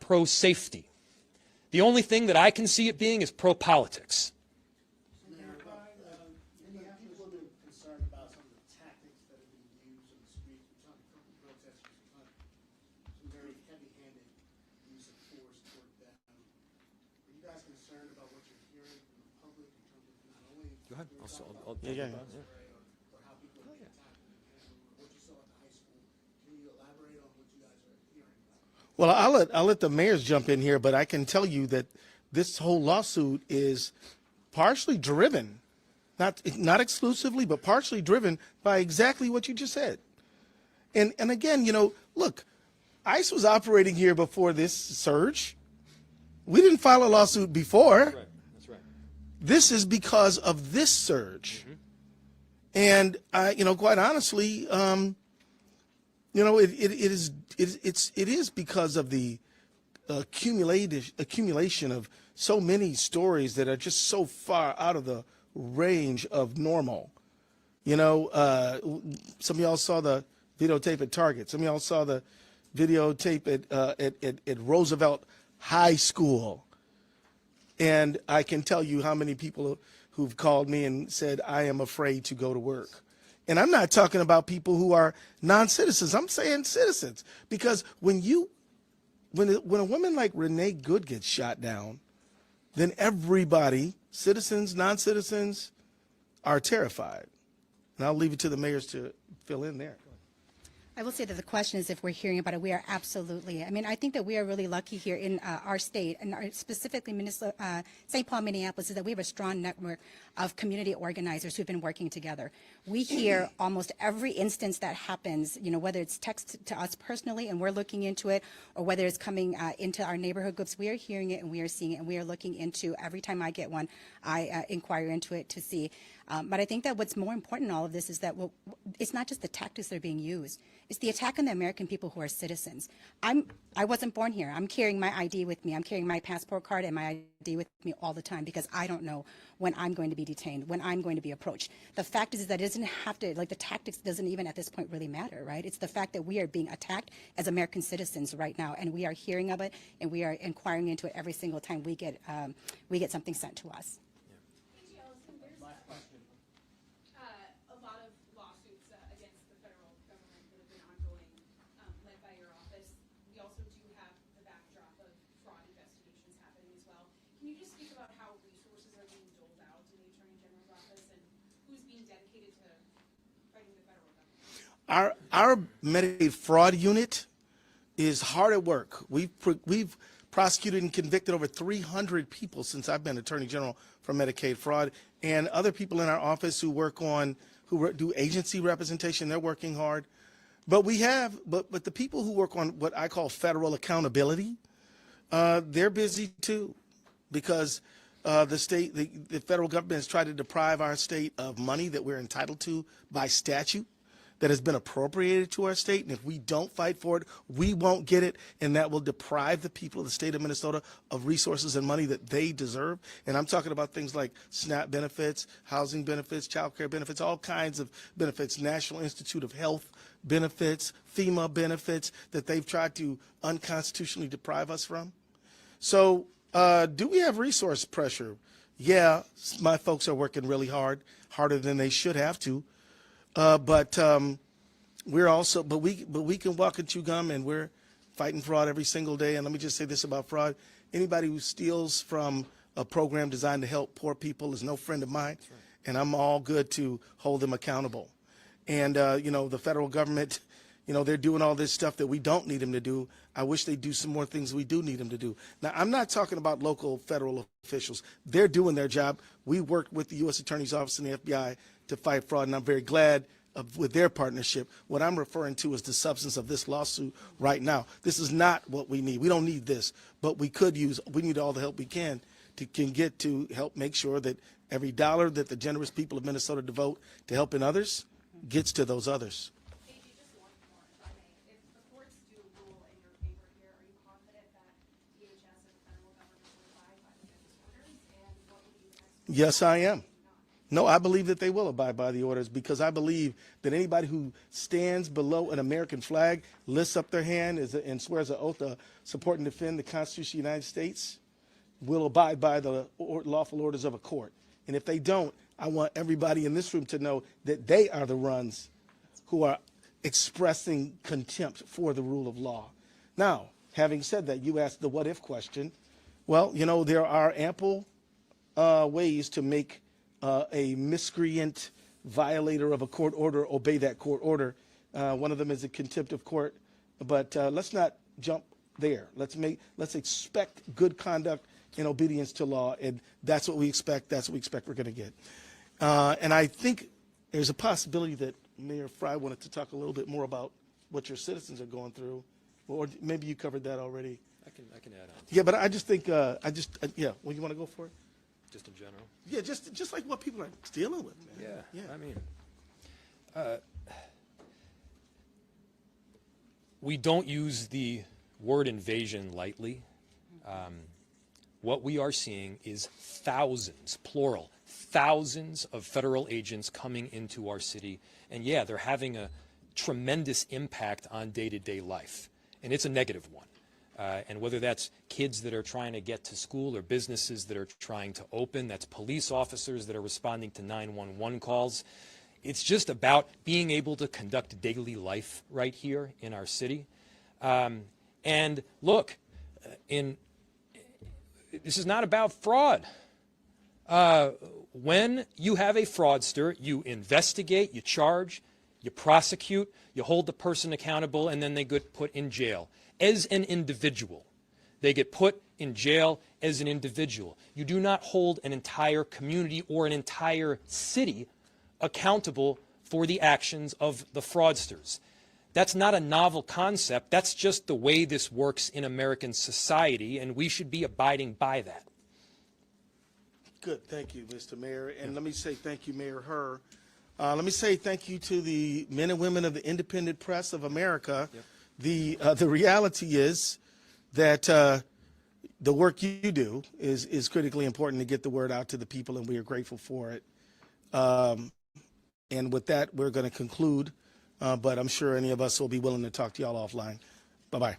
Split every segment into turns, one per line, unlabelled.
pro-safety. The only thing that I can see it being is pro-politics.
Minneapolis will be concerned about some of the tactics that are being used in the streets. We're talking from protesters, some very heavy-handed use of force toward them. Are you guys concerned about what you're hearing from the public in terms of not only
Go ahead. Or how people are being attacked,
what you saw at the high school? Can you elaborate on what you guys are hearing?
Well, I'll let the mayors jump in here, but I can tell you that this whole lawsuit is partially driven, not exclusively, but partially driven by exactly what you just said. And again, look, ICE was operating here before this surge. We didn't file a lawsuit before.
That's right. That's right.
This is because of this surge. Mm-hmm. And quite honestly, it is because of the accumulation of so many stories that are just so far out of the range of normal. Some of y'all saw the videotape at Target. Some of y'all saw the videotape at Roosevelt High School. And I can tell you how many people who've called me and said, I am afraid to go to work. And I'm not talking about people who are non-citizens. I'm saying citizens. Because when a woman like Renee Good gets shot down, then everybody, citizens, non-citizens, are terrified. And I'll leave it to the mayors to fill in there.
I will say that the question is if we're hearing about it. We are absolutely. I mean, I think that we are really lucky here in our state, and specifically Minnesota, St. Paul, Minneapolis, is that we have a strong network of community organizers who've been working together. We hear almost every instance that happens, whether it's text to us personally and we're looking into it, or whether it's coming into our neighborhood groups. We are hearing it and we are seeing it, and we are looking into every time I get one, I inquire into it to see. But I think that what's more important in all of this is that it's not just the tactics that are being used. It's the attack on the American people who are citizens. I wasn't born here. I'm carrying my ID with me. I'm carrying my passport card and my ID with me all the time because I don't know when I'm going to be detained, when I'm going to be approached. The fact is that it doesn't have to, the tactics doesn't even at this point really matter, right? It's the fact that we are being attacked as American citizens right now, and we are hearing of it, and we are inquiring into it every single time we get something sent to us.
Our Medicaid fraud unit is hard at work. We've prosecuted and convicted over 300 people since I've been Attorney General for Medicaid fraud, and other people in our office who do agency representation. They're working hard, but but the people who work on what I call federal accountability, they're busy too, because the federal government has tried to deprive our state of money that we're entitled to by statute, that has been appropriated to our state, and if we don't fight for it, we won't get it, and that will deprive the people of the state of Minnesota of resources and money that they deserve. And I'm talking about things like SNAP benefits, housing benefits, child care benefits, all kinds of benefits, National Institute of Health benefits, FEMA benefits that they've tried to unconstitutionally deprive us from. So do we have resource pressure? Yeah, my folks are working really hard, harder than they should have to. But we can walk and chew gum, and we're fighting fraud every single day. And let me just say this about fraud. Anybody who steals from a program designed to help poor people is no friend of mine. Right. And I'm all good to hold them accountable. And, the federal government, they're doing all this stuff that we don't need them to do. I wish they'd do some more things we do need them to do. Now, I'm not talking about local federal officials. They're doing their job. We worked with the U.S. Attorney's Office and the FBI to fight fraud, and I'm very glad with their partnership. What I'm referring to is the substance of this lawsuit right now. This is not what we need. We don't need this, but we need all the help we can get to help make sure that every dollar that the generous people of Minnesota devote to helping others gets to those others.
Just one more, if I may. If the courts do rule in your favor here, are you confident that DHS and the federal government will abide by the judge's orders? And what would be the next?
Yes, I am. No, I believe that they will abide by the orders because I believe that anybody who stands below an American flag, lifts up their hand and swears an oath to support and defend the Constitution of the United States will abide by the lawful orders of a court. And if they don't, I want everybody in this room to know that they are the ones who are expressing contempt for the rule of law. Now, having said that, you asked the what if question. Well, you know, there are ample ways to make a miscreant violator of a court order obey that court order. One of them is a contempt of court, but let's not jump there. Let's expect good conduct and obedience to law, and that's what we expect. That's what we expect we're going to get. And I think there's a possibility that Mayor Frey wanted to talk a little bit more about what your citizens are going through, or maybe you covered that already.
I can add on.
Yeah, but I just think yeah. Well, you want to go for it?
Just in general.
Yeah, just like what people are dealing with, man.
Yeah. I mean, we don't use the word invasion lightly. What we are seeing is thousands, plural, thousands of federal agents coming into our city. And yeah, they're having a tremendous impact on day-to-day life. And it's a negative one. And whether that's kids that are trying to get to school or businesses that are trying to open, that's police officers that are responding to 911 calls. It's just about being able to conduct daily life right here in our city. And look, this is not about fraud. When you have a fraudster, you investigate, you charge, you prosecute, you hold the person accountable, and then they get put in jail as an individual. They get put in jail as an individual. You do not hold an entire community or an entire city accountable for the actions of the fraudsters. That's not a novel concept. That's just the way this works in American society, and we should be abiding by that.
Good. Thank you, Mr. Mayor. And let me say thank you, Mayor Herr. Let me say thank you to the men and women of the independent press of America. Yep. The reality is that the work you do is critically important to get the word out to the people, and we are grateful for it. And with that, we're going to conclude, but I'm sure any of us will be willing to talk to y'all offline. Bye-bye.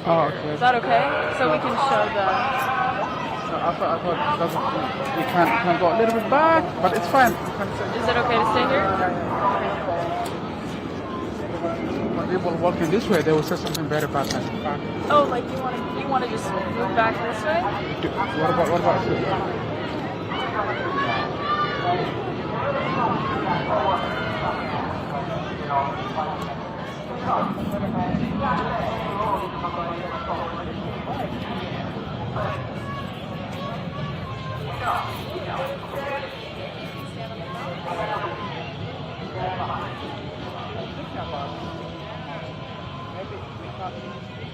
Oh, okay. Is that okay? So we can show the...
I thought you can go a little bit back, but it's fine.
Is it okay to stay here?
When people walking this way, they will say something bad about us.
Oh, like you want to just move back this way?
What about you?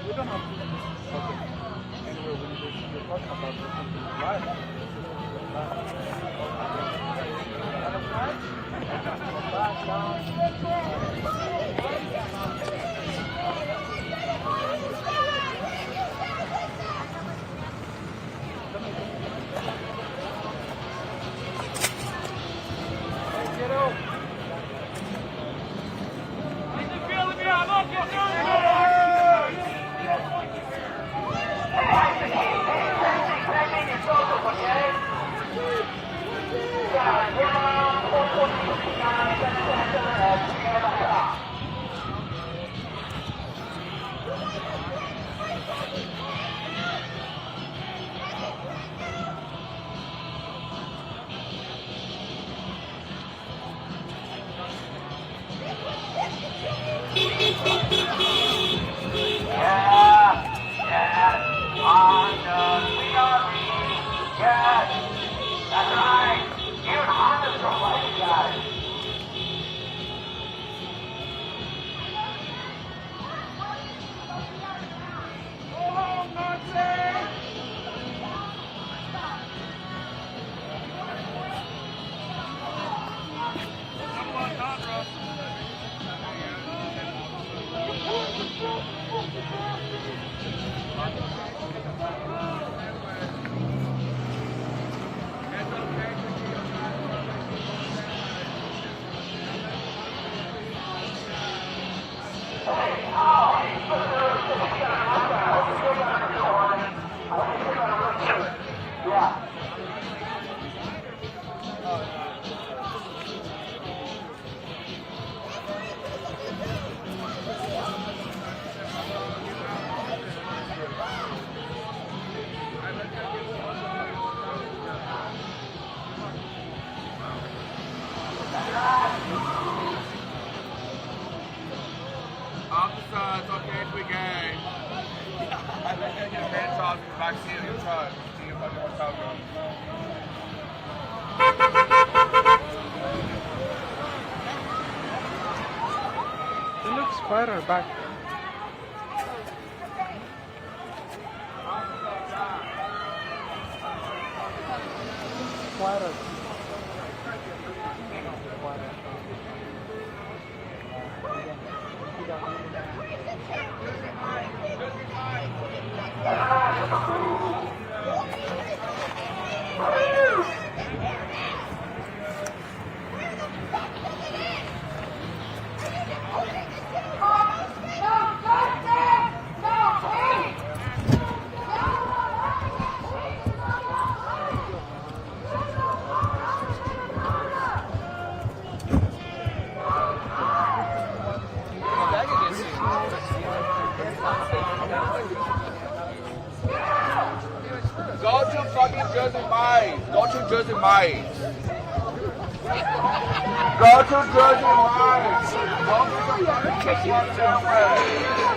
We don't have to anyway when we're talking about life.
Officer, it's okay if we gang. I bet you get a hand toss in the back seat of your truck. See your fucking hotel room.
It looks quieter back. Quieter.
Go to fucking Jersey Mines. Go to Jersey Mines. Go to Jersey Mines. Go to the fucking Christmas that way.